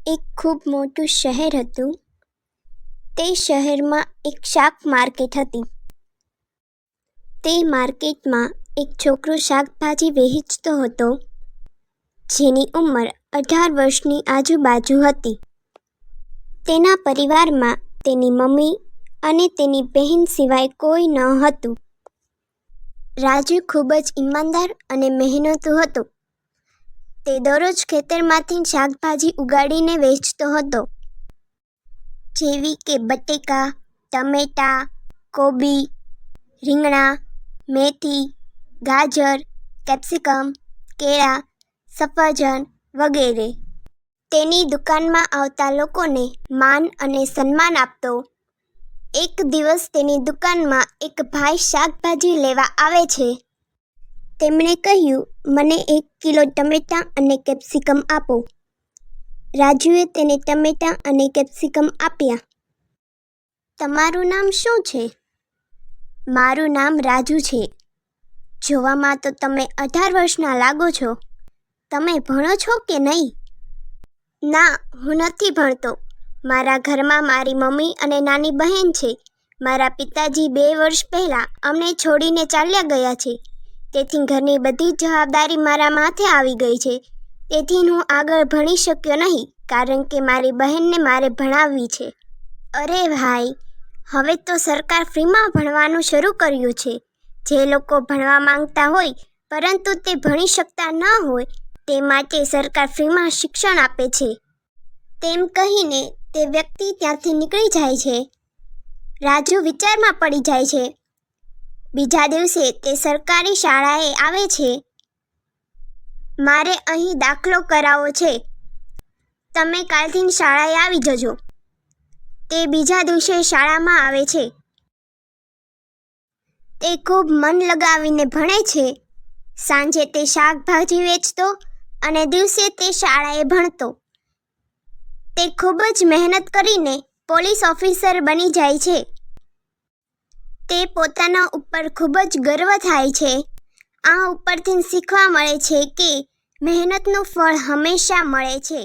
એક ખૂબ મોટું શહેર હતું. તે શહેરમાં એક શાક માર્કેટ હતી. તે માર્કેટમાં એક છોકરો શાકભાજી વેચતો હતો, જેની ઉંમર 18 વર્ષની આજુબાજુ હતી. તેના પરિવારમાં તેની મમ્મી અને તેની બહેન સિવાય કોઈ ન હતું. રાજુ ખૂબ જ ઈમાનદાર અને મહેનતુ હતો. તે દરરોજ ખેતરમાંથી શાકભાજી ઉગાડીને વેચતો હતો, જેવી કે બટેકા, ટમેટા, કોબી, રીંગણા, મેથી, ગાજર, કેપ્સિકમ, કેળા, સફરજન વગેરે. તેની દુકાનમાં આવતા લોકોને માન અને સન્માન આપતો. એક દિવસ તેની દુકાનમાં એક ભાઈ શાકભાજી લેવા આવે છે. તેમણે કહ્યું, "મને 1 કિલો ટમેટાં અને કેપ્સિકમ આપો." રાજુએ તેને ટમેટાં અને કેપ્સિકમ આપ્યા. "તમારું નામ શું છે?" "મારું નામ રાજુ છે." "જોવામાં તો તમે 18 વર્ષના લાગો છો. તમે ભણો છો કે નહીં?" "ના, હું નથી ભણતો. મારા ઘરમાં મારી મમ્મી અને નાની બહેન છે. મારા પિતાજી 2 વર્ષ પહેલાં અમને છોડીને ચાલ્યા ગયા છે. તેથી ઘરની બધી જવાબદારી મારા માથે આવી ગઈ છે. તેથી હું આગળ ભણી શક્યો નહીં, કારણ કે મારી બહેનને મારે ભણાવવી છે." "અરે ભાઈ, હવે તો સરકાર ફ્રીમાં ભણવાનું શરૂ કર્યું છે. જે લોકો ભણવા માંગતા હોય પરંતુ તે ભણી શકતા ન હોય તે માટે સરકાર ફ્રીમાં શિક્ષણ આપે છે." તેમ કહીને તે વ્યક્તિ ત્યાંથી નીકળી જાય છે. રાજુ વિચારમાં પડી જાય છે. બીજા દિવસે તે સરકારી શાળાએ આવે છે. "મારે અહીં દાખલો કરાવવો છે. તમે કાલથી શાળાએ આવી જજો." તે બીજા દિવસે શાળામાં આવે છે. તે ખૂબ મન લગાવીને ભણે છે. સાંજે તે શાકભાજી વેચતો અને દિવસે તે શાળાએ ભણતો. તે ખૂબ જ મહેનત કરીને પોલીસ ઓફિસર બની જાય છે. તે પોતાના ઉપર ખૂબ જ ગર્વ થાય છે. આ ઉપરથી શીખવા મળે છે કે મહેનતનું ફળ હંમેશા મળે છે.